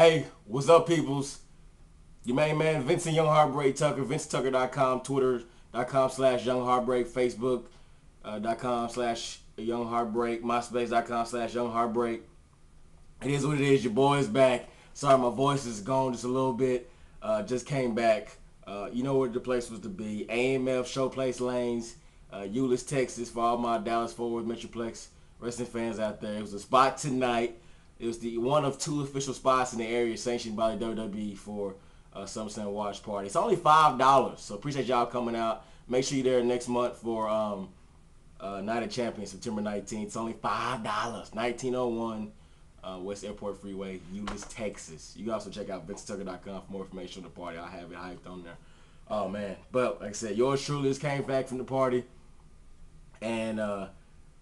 Hey, what's up, peoples? Your main man, Vincent Young Heartbreak Tucker, VinceTucker.com, Twitter.com/Young Heartbreak, Facebook.com/Young Heartbreak, MySpace.com/Young Heartbreak. It is what it is. Your boy is back. Sorry, my voice is gone just a little bit. Just came back. You know where the place was to be. AMF Showplace Lanes, Euless, Texas, for all my Dallas Fort Worth Metroplex wrestling fans out there. It was a spot tonight. It was the one of two official spots in the area sanctioned by the WWE for Summerslam watch party. It's only $5, so appreciate y'all coming out. Make sure you're there next month for Night of Champions, September 19th. It's only $5. 1901 West Airport Freeway, Euless, Texas. You can also check out VinceTucker.com for more information on the party. I have it hyped on there. Oh man, but like I said, yours truly just came back from the party, and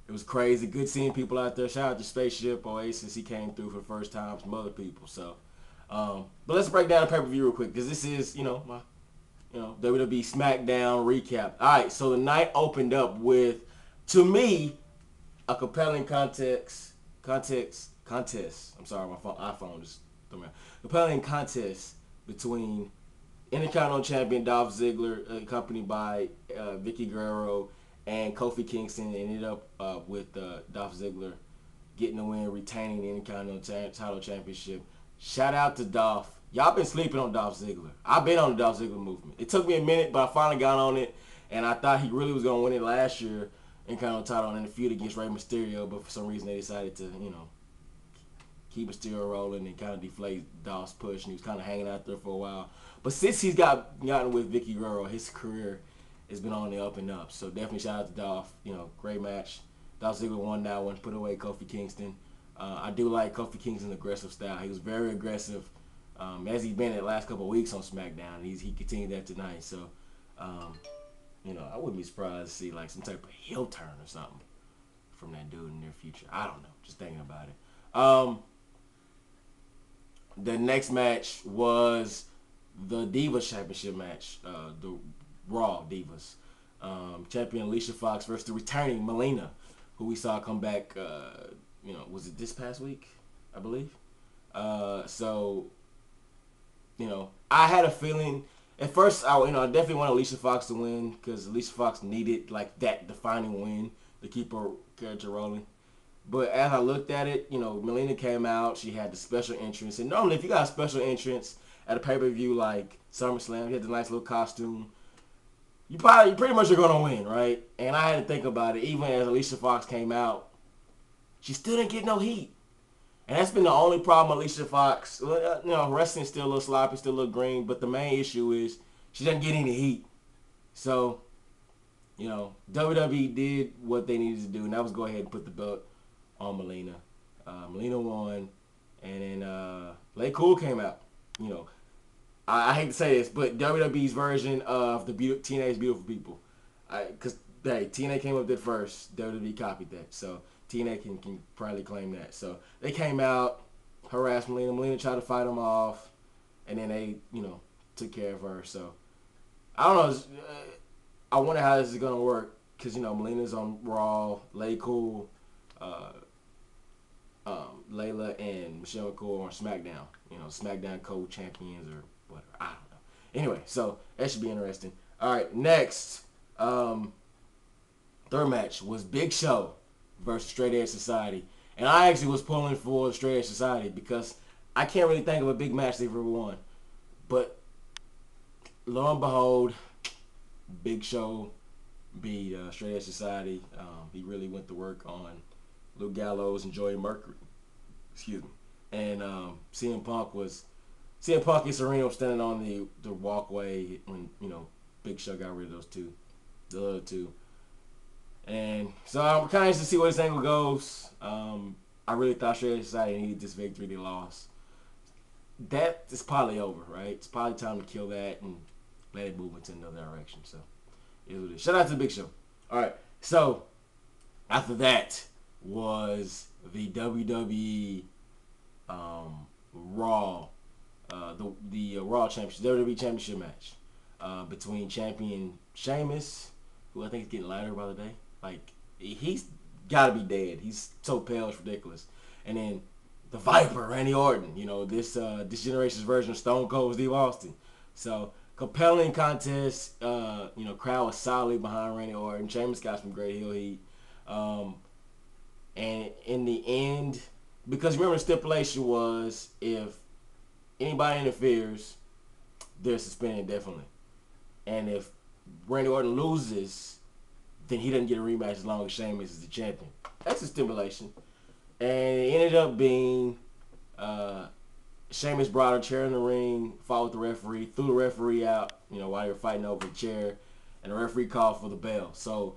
it was crazy. Good seeing people out there. Shout out to Spaceship Oasis. He came through for the first time. Some other people. So, but let's break down the pay-per-view real quick because this is, my, WWE SmackDown recap. All right, so the night opened up with, to me, a compelling contest. I'm sorry, my iPhone just threw me out. Compelling contest between Intercontinental Champion Dolph Ziggler, accompanied by Vicky Guerrero and Kofi Kingston. Ended up with Dolph Ziggler getting the win, retaining the Intercontinental title championship. Shout out to Dolph. Y'all been sleeping on Dolph Ziggler. I've been on the Dolph Ziggler movement. It took me a minute, but I finally got on it, and I thought he really was going to win it last year, Intercontinental title in the feud against Rey Mysterio, but for some reason they decided to, keep Mysterio rolling and kind of deflate Dolph's push, and he was kind of hanging out there for a while. But since he's gotten with Vicky Guerrero, his career has been on the up and up. So definitely shout out to Dolph. Great match. Dolph Ziggler won that one, put away Kofi Kingston. I do like Kofi Kingston's aggressive style. He was very aggressive, as he's been the last couple of weeks on SmackDown. He continued that tonight. So, I wouldn't be surprised to see like some type of heel turn or something from that dude in the near future. I don't know. Just thinking about it. The next match was the Divas Championship match, the Raw Divas. Champion Alicia Fox versus the returning Melina, who we saw come back, was it this past week, I believe? I had a feeling, at first, I definitely want Alicia Fox to win, because Alicia Fox needed, like, that defining win to keep her character rolling. But as I looked at it, Melina came out. She had the special entrance. And normally, if you got a special entrance at a pay-per-view like SummerSlam, you had the nice little costume, you pretty much are going to win, right? And I had to think about it. Even as Alicia Fox came out, she still didn't get no heat. And that's been the only problem with Alicia Fox. Wrestling's still a little sloppy, still a little green. But the main issue is she doesn't get any heat. So, WWE did what they needed to do, and that was go ahead and put the belt on Melina. Melina won, and then Lay Cool came out. I hate to say this, but WWE's version of the Teenage Beautiful People. Because, TNA came up with it first. WWE copied that. So, TNA can probably claim that. So, they came out, harassed Melina. Melina tried to fight them off, and then they, took care of her. So, I don't know. I wonder how this is going to work. Because, Melina's on Raw, Lay Cool, Layla and Michelle McCool on SmackDown. SmackDown co-champions or whatever. I don't know. Anyway, so that should be interesting. All right, next. Third match was Big Show versus Straight Edge Society. And I actually was pulling for Straight Edge Society because I can't really think of a big match they've ever won. But lo and behold, Big Show beat Straight Edge Society. He really went to work on Luke Gallows and Joey Mercury. Excuse me. And CM Punk and Serena were standing on the walkway when, Big Show got rid of the other two. And so I'm kind of interested to see where this angle goes. I really thought Straight Edge Society needed this victory. They lost. That is probably over, right? It's probably time to kill that and let it move into another direction. So, shout out to the Big Show. All right. So, after that was the WWE Raw, the Raw Championship, WWE Championship match between champion Sheamus, who I think is getting lighter by the day. Like, he's got to be dead. He's so pale, it's ridiculous. And then the Viper, Randy Orton. You know, this generation's version of Stone Cold Steve Austin. So compelling contest. You know, crowd was solidly behind Randy Orton. Sheamus got some great heel heat. And in the end, because remember the stipulation was if anybody interferes, they're suspended indefinitely. And if Randy Orton loses, then he doesn't get a rematch as long as Sheamus is the champion. That's the stipulation. And it ended up being Sheamus brought a chair in the ring, fought with the referee, threw the referee out, you know, while they were fighting over the chair, and the referee called for the bell. So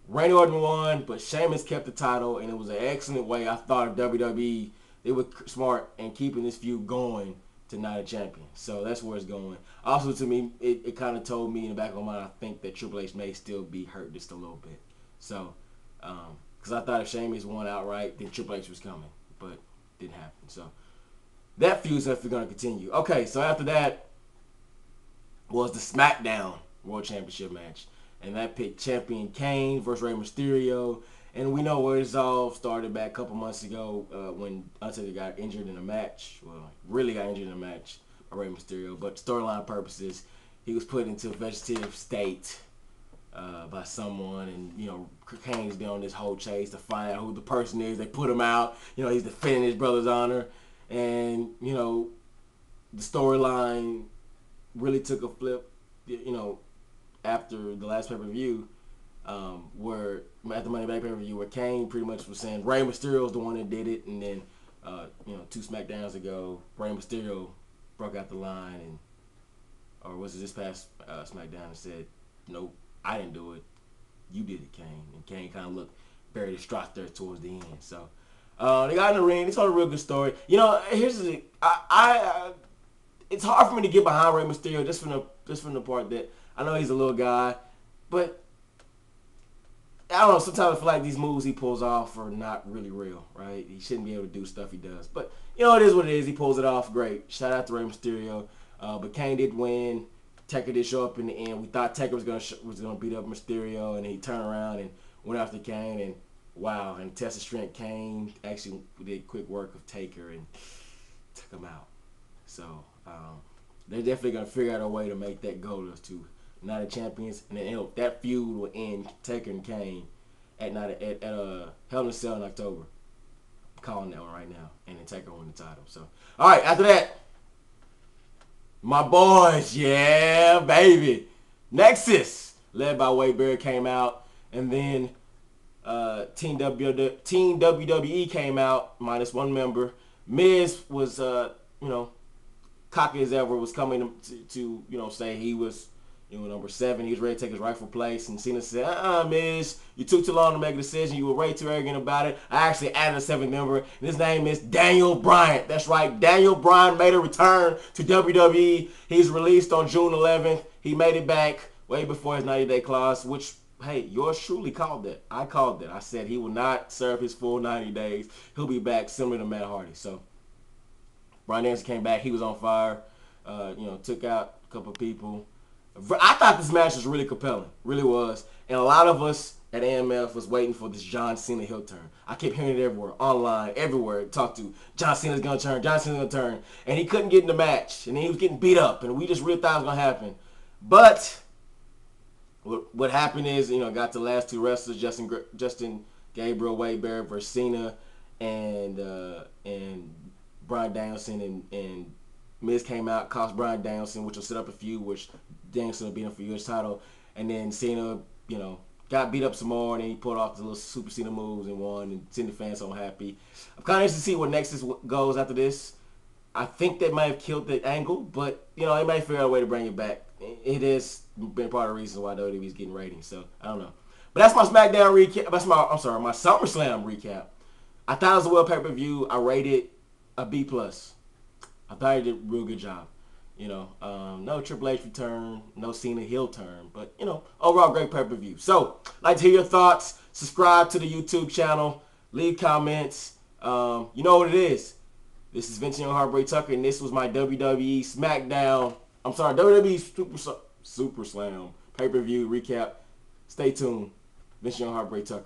Randy Orton won, but Sheamus kept the title, and it was an excellent way, I thought, of WWE. They were smart in keeping this feud going to Night of Champions. So that's where it's going. Also, to me, it kind of told me in the back of my mind, I think that Triple H may still be hurt just a little bit. So, because I thought if Sheamus won outright, then Triple H was coming, but didn't happen. So that feud's definitely going to continue. Okay, so after that was the SmackDown World Championship match. And that picked champion Kane versus Rey Mysterio. And we know where this all started back a couple months ago when Undertaker got injured in a match. Well, really got injured in a match by Rey Mysterio. But storyline purposes, he was put into a vegetative state by someone. And, you know, Kane's been on this whole chase to find out who the person is. They put him out. You know, he's defending his brother's honor. And, you know, the storyline really took a flip, you know, after the last pay-per-view, where at the Money Back pay-per-view, where Kane pretty much was saying Rey Mysterio was the one that did it, and then you know, 2 SmackDowns ago, Rey Mysterio broke out the line, and or was it this past SmackDown, and said, "Nope, I didn't do it. You did it, Kane." And Kane kind of looked very distraught there towards the end. So they got in the ring. They told a real good story. You know, here's the thing. It's hard for me to get behind Rey Mysterio just from the part that I know he's a little guy, but I don't know, sometimes I feel like these moves he pulls off are not really real, right? He shouldn't be able to do stuff he does. But, you know, it is what it is. He pulls it off. Great. Shout out to Rey Mysterio. But Kane did win. Taker did show up in the end. We thought Taker was gonna beat up Mysterio, and he turned around and went after Kane. And, wow, and test of strength, Kane actually did quick work of Taker and took him out. So, they're definitely going to figure out a way to make that go to Night of Champions, and then that feud will end Taker and Kane at Hell in a Cell in October. I'm calling that one right now, and then Taker win the title. So, all right, after that, my boys, yeah, baby, Nexus, led by Wade Barrett, came out, and then Team WWE came out minus one member. Miz was, you know, cocky as ever, was coming to you know, say he was, you know, number 7. He was ready to take his rightful place. And Cena said, Miz, you took too long to make a decision. You were way too arrogant about it. I actually added a 7th member. And his name is Daniel Bryan. That's right. Daniel Bryan made a return to WWE. He's released on June 11th. He made it back way before his 90-day clause, which, hey, yours truly called that. I called that. I said he will not serve his full 90 days. He'll be back similar to Matt Hardy. So Bryan Danielson came back. He was on fire. You know, took out a couple people. I thought this match was really compelling. Really was. And a lot of us at AMF was waiting for this John Cena heel turn. I kept hearing it everywhere, online, everywhere. Talk to John Cena's going to turn. John Cena's going to turn. And he couldn't get in the match. And then he was getting beat up. And we just really thought it was going to happen. But what happened is, you know, got the last 2 wrestlers, Justin Gabriel, Wade Barrett versus Cena, and Bryan Danielson, and Miz came out, cost Bryan Danielson, which will set up a feud, which Danielson will beat him for the US title. And then Cena, you know, got beat up some more, and then he pulled off the little Super Cena moves and won, and Cena fans so happy. I'm kind of interested to see where Nexus goes after this. I think they might have killed the angle, but, you know, they might figure out a way to bring it back. It has been part of the reason why WWE's getting ratings, so I don't know. But that's my SmackDown recap. That's my SummerSlam recap. I thought it was a well pay-per-view. I rated a B+. I thought he did a real good job. You know, no Triple H return, no Cena heel turn, but, you know, overall great pay-per-view. So, I'd like to hear your thoughts. Subscribe to the YouTube channel. Leave comments. You know what it is. This is Vincent Heartbreak Tucker, and this was my WWE SmackDown. I'm sorry, WWE Super Slam pay-per-view recap. Stay tuned. Vincent Heartbreak Tucker.